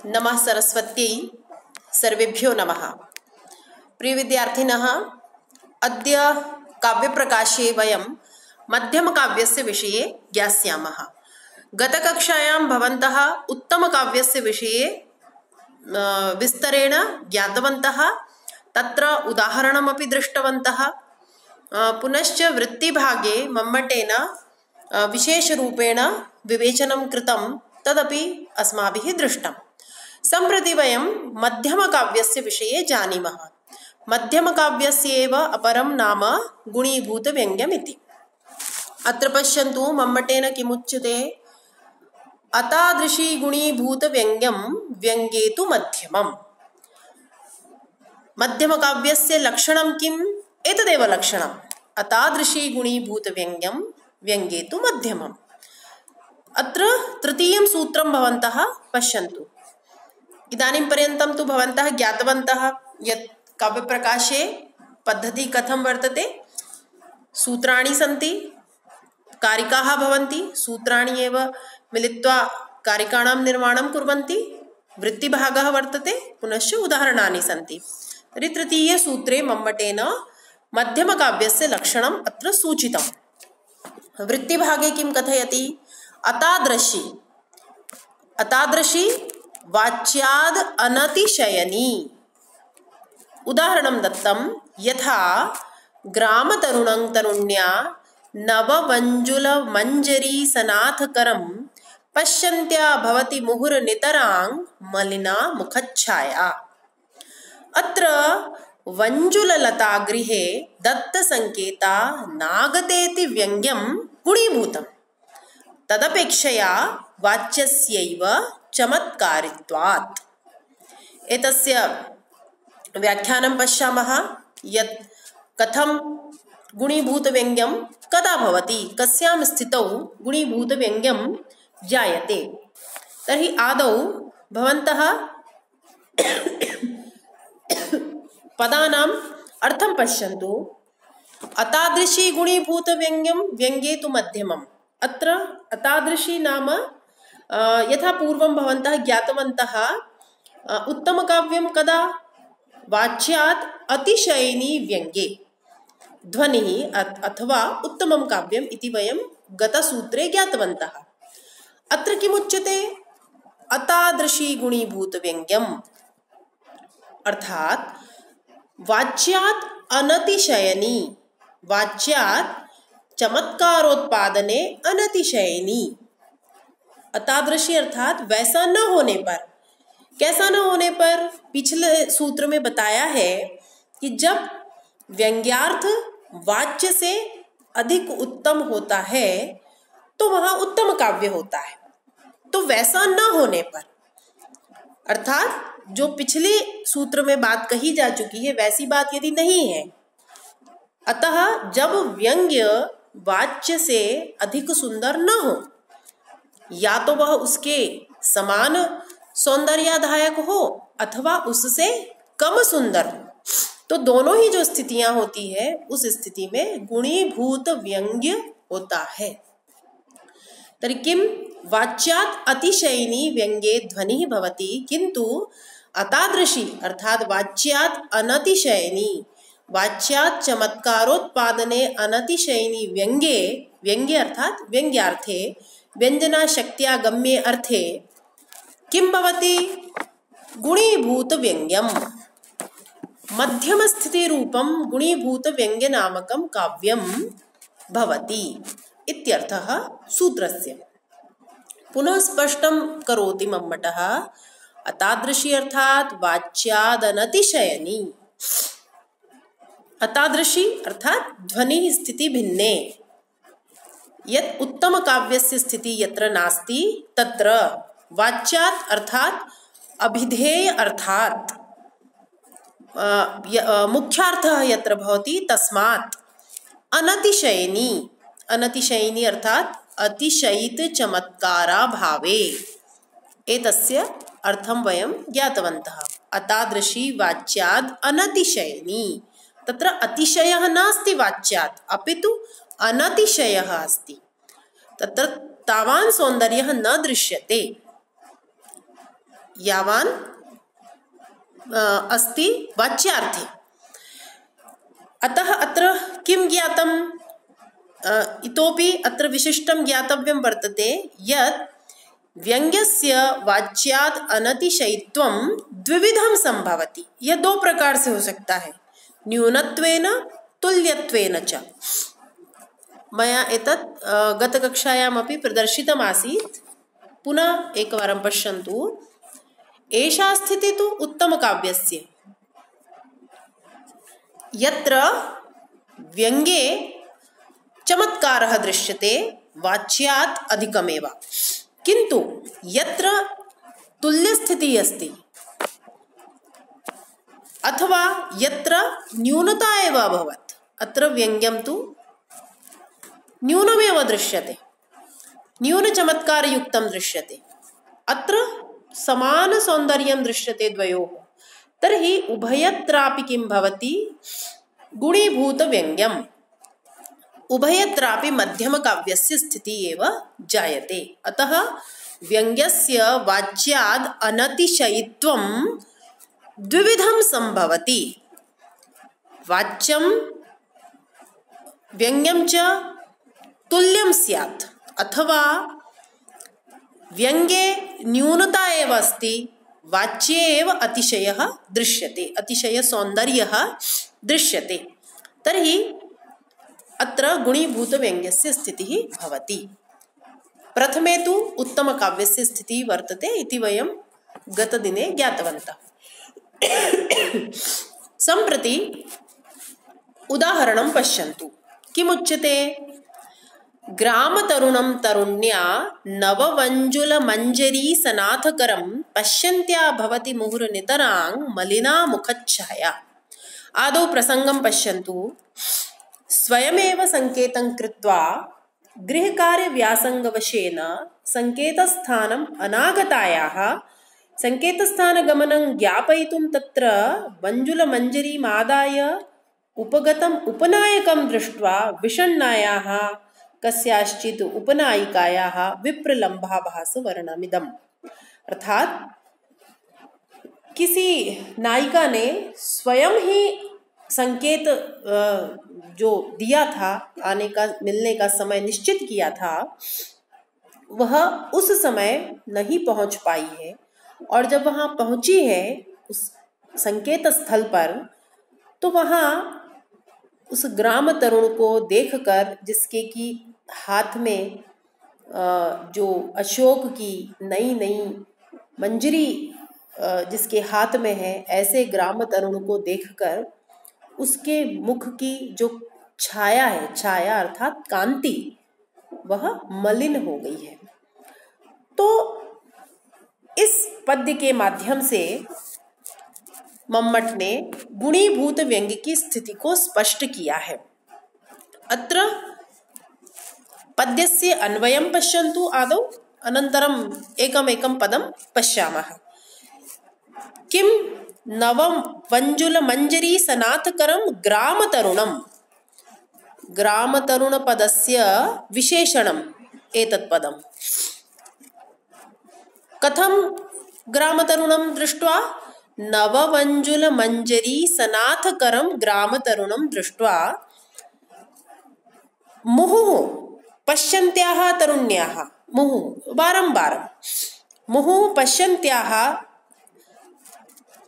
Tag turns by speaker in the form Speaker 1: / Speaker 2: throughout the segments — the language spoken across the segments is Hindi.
Speaker 1: नमः सरस्वत्यै सर्वेभ्यो नमः। प्रिय विद्यार्थिनः, अद्य काव्यप्रकाशे वयं मध्यमकाव्यस्य विषये ज्ञास्यामः। गतकक्षायां भवन्तः उत्तमकाव्यस्य विषये विस्तरेण ज्ञातवन्तः, तत्र उदाहरणमपि दृष्टवन्तः। पुनश्च वृत्तिभागे मम्मटेन विशेषरूपेण विवेचनं कृतं, तदपि अस्माभिः दृष्टम्। सम्प्रति वयं मध्यमकाव्यस्य विषये जानीमः। मध्यमकाव्यस्येव अपरं नाम गुणीभूतव्यङ्ग्यमिति। अत्र पश्यन्तु, मम्मटेन किमुच्यते? अतादृशी गुणीभूतव्यङ्ग्यं व्यङ्ग्ये तु मध्यमम्। मध्यमकाव्यस्य लक्षणं किम्? एतदेव लक्षणम्। अतादृशी गुणीभूतव्यङ्ग्यं व्यङ्ग्ये तु मध्यमम्। अत्र तृतीयं सूत्रं भवन्तः पश्यन्तु। इदानीं पर्यन्तं तु भवन्तः ज्ञातवन्तः यत् काव्यप्रकाशे पद्धति कथं वर्तते। सूत्राणि सन्ति, कारिकाः भवन्ति, सूत्राणि एव मिलित्वा कारिकाणां निर्माणं कुर्वन्ति, वृत्तिभागः वर्तते, पुनश्च उदाहरणानि सन्ति। तर्हि तृतीयसूत्रे मम्मटेन मध्यमकाव्यस्य लक्षणम् अत्र सूचितम्। वृत्तिभागे किं कथयति? अतादृशी, अतादृशी वाच्याद् अनतिशयनी। उदाहरणं दत्तं, यथा ग्रामतरुणं तरुण्या नवमञ्जुलमञ्जरी सनाथकरं पश्यन्त्या भवति मुहुर्नितरां मलिना मुखच्छाया। अत्र वञ्जुललतागृहे दत्तसंकेता नागतेति व्यङ्ग्यं गुणीभूतम्। तदपेक्षया वाच्यस्यैव चमत्कारित्वात्। एतस्य व्याख्यानं पश्यामः यत् कथं गुणीभूतव्यङ्ग्यं कदा भवति, कस्यां स्थितौ गुणीभूतव्यङ्ग्यं जायते। तर्हि आदौ भवन्तः पदानाम् अर्थं पश्यन्तु। अतादृशी गुणीभूतव्यङ्ग्यं व्यङ्ग्ये तु मध्यमम्। अत्र अतादृशी नाम यथा पूर्वं भवन्तः ज्ञातवन्तः, उत्तमकाव्यं कदा? वाच्यात् अतिशयिनी व्यङ्ग्ये ध्वनिः अथवा उत्तमं काव्यम् इति वयं गतसूत्रे ज्ञातवन्तः। अत्र किमुच्यते? अतादृशी गुणीभूतव्यङ्ग्यम्, अर्थात् वाच्यात् अनतिशयनी, वाच्यात् चमत्कारोत्पादने अनतिशयनी। अतादृशी अर्थात वैसा न होने पर। कैसा न होने पर? पिछले सूत्र में बताया है कि जब व्यंग्यार्थ वाच्य से अधिक उत्तम होता है तो वह उत्तम काव्य होता है। तो वैसा न होने पर, अर्थात जो पिछले सूत्र में बात कही जा चुकी है वैसी बात यदि नहीं है, अतः जब व्यंग्य वाच्य से अधिक सुंदर न हो, या तो वह उसके समान सौंदर्यदायक हो अथवा उससे कम सुंदर हो, तो दोनों ही जो स्थितियां होती है उस स्थिति में गुणीभूत व्यंग्य होता है। तर्हि किम वाच्यात् अतिशयिनी व्यंग्ये ध्वनिः भवति, किंतु अतादृशी अर्थात वाच्यात् अनतिशयिनी, वाच्यात् चमत्कारोत्पादने अनतिशयिनी व्यंग्ये, व्यंग्य अर्थात व्यंग्यार्थे व्यंजना शक्त्या गम्ये अर्थे किं भवति? गुणीभूत व्यङ्ग्यम्। मध्यम स्थिति रूपं गुणीभूत व्यङ्ग्य नामकं काव्यं भवति इत्यर्थः सूत्रस्य। पुनः स्पष्टं करोति मम्मटः, अतादृशी अर्थात वाच्यादनतिशयनी। अतादृशी अर्थात ध्वनि स्थिति भिन्ने। यत् उत्तम काव्यस्य स्थिति यत्र नास्ति तत्र वाच्यात् अर्थात अभिधेय अर्थात मुख्यार्थः यत्र भवति तस्मात् अनतिशयिनी, अनतिशयिनी अर्थात अतिशयित चमत्कारा भावे। एतस्य अर्थं वयं ज्ञातवन्तः। अतादृशी वाच्याद् अनतिशयिनी, तत्र अतिशयः नास्ति वाच्यात्, अपितु अनतिशयः अस्ति। तत्र तावान् सौन्दर्यः न दृश्यते। यावान् अस्ति वाच्यार्थे। अतः अत्र किं ज्ञातम्? इतोपि अत्र विशिष्टं ज्ञातव्यं वर्तते यत् व्यंग्यस्य वाच्यात् अनतिशयित्वं द्विविधं संभवति। यह दो प्रकार से हो सकता है, न्यूनत्वेन तुल्यत्वेन च। मया एतत् गतकक्षायामपि प्रदर्शितमासीत्, पुनः एकवारं पश्यन्तु। एषा स्थितिः तु उत्तमकाव्यस्य, यत्र व्यङ्गे चमत्कारः दृश्यते वाच्यात् अधिकमेव, किन्तु यत्र तुल्यस्थितिः अस्ति अथवा यत्र न्यूनता एव अभवत्, अत्र व्यङ्ग्यं तु न्यूनमेव दृश्यते, न्यूनचमत्कारयुक्तं दृश्यते, अत्र समानसौन्दर्यं दृश्यते द्वयोः। तर्हि उभयत्रापि किं भवति? गुणीभूतव्यङ्ग्यम्। उभयत्रापि मध्यमकाव्यस्य स्थितिः एव जायते। अतः व्यङ्ग्यस्य वाच्याद् अनतिशयित्वं द्विविधं संभवति। वाच्यं व्यङ्ग्यं च तुल्यं स्यात्, अथवा व्यङ्गे न्यूनता एव अस्ति, वाच्ये एव अतिशयः दृश्यते, अतिशयसौन्दर्यः दृश्यते। तर्हि अत्र गुणीभूतव्यङ्ग्यस्य स्थितिः भवति। प्रथमे तु उत्तमकाव्यस्य स्थितिः वर्तते इति वयं गतदिने ज्ञातवन्तः। सम्प्रति उदाहरणं पश्यन्तु। किमुच्यते? ग्रामतरुणं तरुण्या नववञ्जुलमञ्जरीसनाथकरं पश्यन्त्या भवति मुहुर्नितरां मलिना मुखच्छाया। आदौ प्रसङ्गं पश्यन्तु। स्वयमेव सङ्केतं कृत्वा गृहकार्यव्यासङ्गवशेन सङ्केतस्थानम् अनागतायाः सङ्केतस्थानगमनं ज्ञापयितुं तत्र मञ्जुलमञ्जरीमादाय उपगतम् उपनायकं दृष्ट्वा विषण्णायाः कस्याश्चित् उपनायिकायाः विप्रलम्भाभासवर्णमिदम्। अर्थात किसी नायिका ने स्वयं ही संकेत जो दिया था, आने का मिलने का समय निश्चित किया था, वह उस समय नहीं पहुंच पाई है, और जब वहां पहुंची है उस संकेत स्थल पर, तो वहां उस ग्राम तरुण को देखकर, जिसके की हाथ में जो अशोक की नई नई मंजरी जिसके हाथ में है, ऐसे ग्राम तरुण को देखकर उसके मुख की जो छाया है, छाया अर्थात कांति, वह मलिन हो गई है। तो इस पद्य के माध्यम से मम्मट ने गुणीभूत व्यंग्य की स्थिति को स्पष्ट किया है। अत्र पद्यस्य अन्वयं पश्यन्तु आदौ, अनन्तरम् एकमेकं पदं पश्यामः। किं नवं वञ्जुलमञ्जरीसनाथकरं ग्रामतरुणं, ग्रामतरुणपदस्य विशेषणम् एतत् पदं। कथं ग्रामतरुणं दृष्ट्वा? नववञ्जुलमञ्जरीसनाथकरं ग्रामतरुणं दृष्ट्वा मुहुः पश्यन्त्याः तरुण्याः, मुहुः बारंबार मुहुः पश्यन्त्याः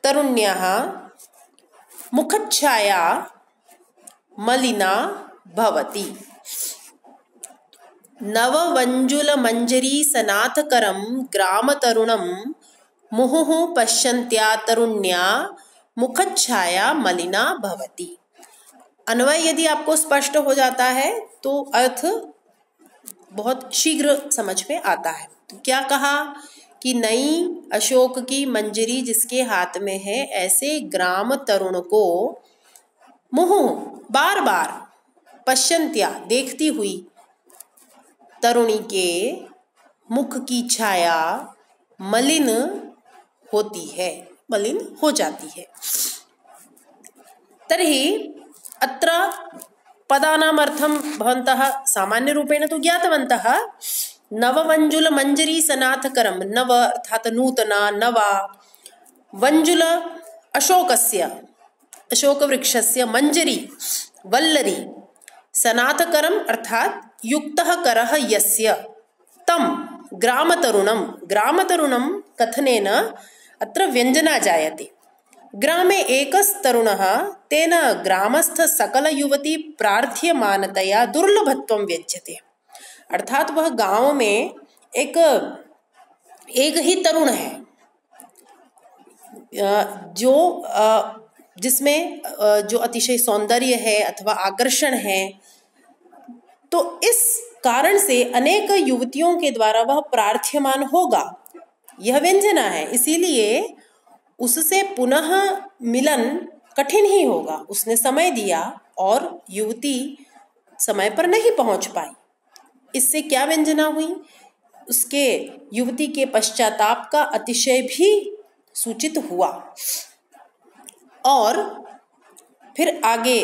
Speaker 1: तरुण्याः मुखच्छाया मलिना भवति। नववञ्जुलमञ्जरीसनाथकरं ग्रामतरुणं मुहुः पश्यन्त्या तरुण्या मुखच्छाया मलिना भवति। अन्वय यदि आपको स्पष्ट हो जाता है तो अर्थ बहुत शीघ्र समझ में आता है। तो क्या कहा कि नई अशोक की मंजरी जिसके हाथ में है, ऐसे ग्राम तरुण को मुहुः बार बार पश्यन्त्या देखती हुई तरुणी के मुख की छाया मलिन होती है, मलिन हो जाती है। तर्हि अत्र पदानामर्थं भवन्तः सामान्यरूपेण तु ज्ञातवन्तः, नववंजुल मंजरी सनाथकरम, नव अर्थात नूतना, नवा, वंजुल अशोकस्य, अशोक वृक्षस्य, मंजरी वल्लरी, सनाथकरम अर्थात युक्तः करः यस्य, तम ग्रामतरुणम, ग्रामतरुणम कथनेन अत्र व्यंजना जायते। ग्रामे एकस्तरुणः तेन ग्रामस्थ सकल युवती प्रार्थ्यमानतया दुर्लभत्वं व्यज्यते। अर्थात वह गांव में एक ही तरुण है जो जिसमें जो अतिशय सौंदर्य है अथवा आकर्षण है, तो इस कारण से अनेक युवतियों के द्वारा वह प्रार्थ्यमान होगा, यह व्यंजना है। इसीलिए उससे पुनः मिलन कठिन ही होगा। उसने समय दिया और युवती समय पर नहीं पहुंच पाई। इससे क्या व्यंजना हुई? उसके युवती के पश्चाताप का अतिशय भी सूचित हुआ। और फिर आगे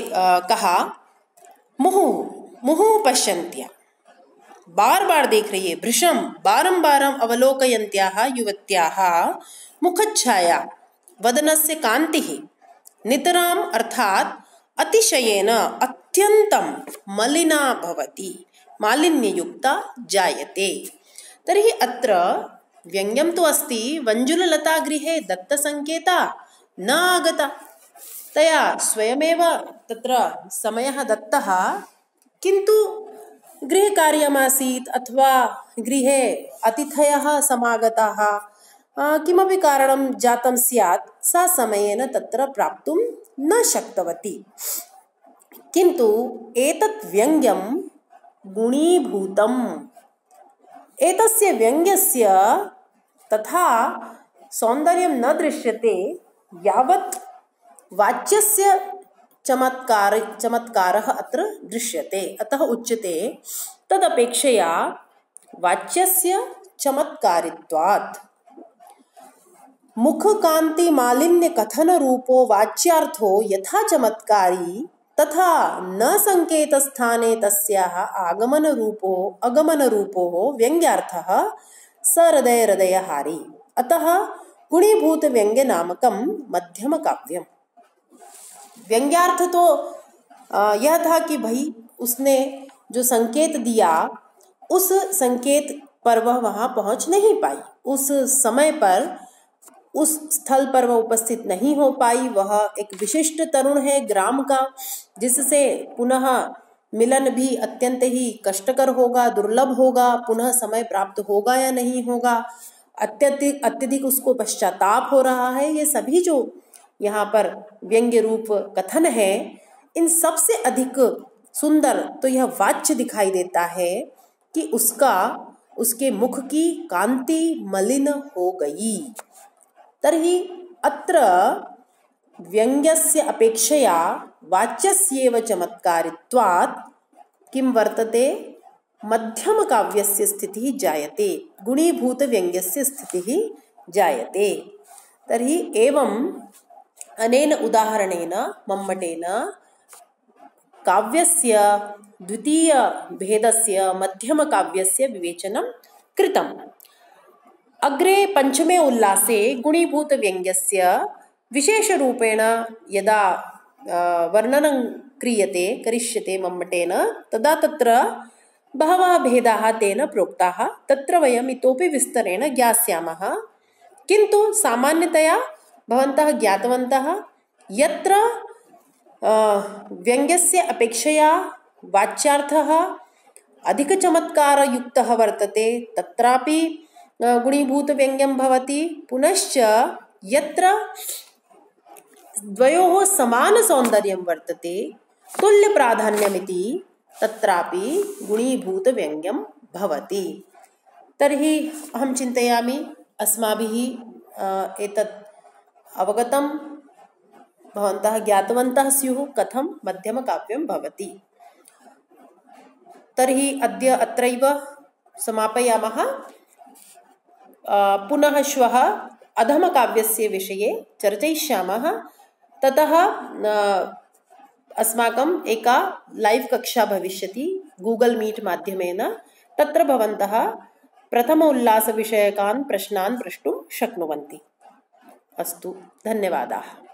Speaker 1: कहा, मुहुः पश्यन्त्या, बार बार देख रही है, भृशं बारंबारं अवलोकयन्त्याः युवत्याः मुखच्छाया वदनस्य कान्तिः नितराम अर्थात अतिशयेन अत्यन्तं मलिना भवति, मालिन्ययुक्ता जायते। तर्हि अत्र व्यङ्ग्यं तु अस्ति, वञ्जुललता गृहे दत्तसंकेता न आगता, तया स्वयमेव तत्र समयः दत्तः, किन्तु गृहकार्यमासीत् अथवा गृहे अतिथयः समागताः, किमपि कारणं जातं स्यात्, सा समयेन तत्र प्राप्तुं न शक्तवती। किन्तु एतत् व्यङ्ग्यं गुणीभूतम्, एतस्य व्यङ्ग्यस्य तथा सौन्दर्यं न दृश्यते यावत् वाच्यस्य चमत्कारः अत्र दृश्यते। अतः उच्यते तदपेक्षया वाच्यस्य चमत्कारित्वात्। मुखकान्ति मालिन्य कथन रूपो वाच्यार्थो यथा चमत्कारी तथा न संकेत स्थाने तस्याः आगमन रूपो व्यङ्ग्यार्थः सहृदय हृदयहारी। अतः गुणीभूत व्यङ्ग्य नामकं मध्यम काव्यम। व्यङ्ग्यार्थ तो यह था कि भाई उसने जो संकेत दिया उस संकेत पर वह वहाँ पहुँच नहीं पाई, उस समय पर उस स्थल पर वह उपस्थित नहीं हो पाई। वह एक विशिष्ट तरुण है ग्राम का, जिससे पुनः मिलन भी अत्यंत ही कष्टकर होगा, दुर्लभ होगा, पुनः समय प्राप्त होगा या नहीं होगा, अत्यधिक उसको पश्चाताप हो रहा है। ये सभी जो यहाँ पर व्यंग्य रूप कथन है, इन सबसे अधिक सुंदर तो यह वाच्य दिखाई देता है कि उसके मुख की कांति मलिन हो गई। तर्हि अत्र व्यङ्ग्यस्य अपेक्षया वाच्यस्येव चमत्कारित्वात् किं वर्तते, मध्यम काव्यस्य स्थितिः जायते, गुणीभूत व्यङ्ग्यस्य स्थितिः जायते। तर्हि एवं अनेन उदाहरणेन मम्मटेन काव्यस्य द्वितीय भेदस्य मध्यम काव्यस्य विवेचनं कृतम्। अग्रे पंचमे उल्लासे गुणीभूत व्यङ्ग्यस्य विशेषरूपेण यदा वर्णनं करिष्यते मम्मटेन, तदा तत्र बहवः भेदाः तेन प्रोक्ताः। तत्र वयम् इतोपि विस्तरेण ज्ञास्यामः। किन्तु सामान्यतया भवन्तः ज्ञातवन्तः यत्र व्यङ्ग्यस्य अपेक्षया वाच्यार्थः अधिकचमत्कारयुक्तः वर्तते तत्रापि गुणीभूत व्यङ्ग्यं भवति। पुनश्च यत्र द्वयोः समान सौन्दर्यं वर्तते, तुल्य प्राधान्यमिति, तत्रापि गुणीभूत व्यङ्ग्यं भवति। तर्हि अहं चिन्तयामि अस्माभिः एतत् अवगतं, भवन्तः ज्ञातवन्तः स्युः कथं मध्यमकाव्यं भवति। तर्हि अद्य अत्रैव समापयामः। पुनः श्वः अधमकाव्यस्य विषये चर्चयिष्यामः। ततः अस्माकम् एका लैव् कक्षा भविष्यति गूगल मीट माध्यमेन। तत्र भवन्तः प्रथम उल्लासविषयकान् प्रश्नान् प्रष्टुं शक्नुवन्ति। अस्तु, धन्यवादाः।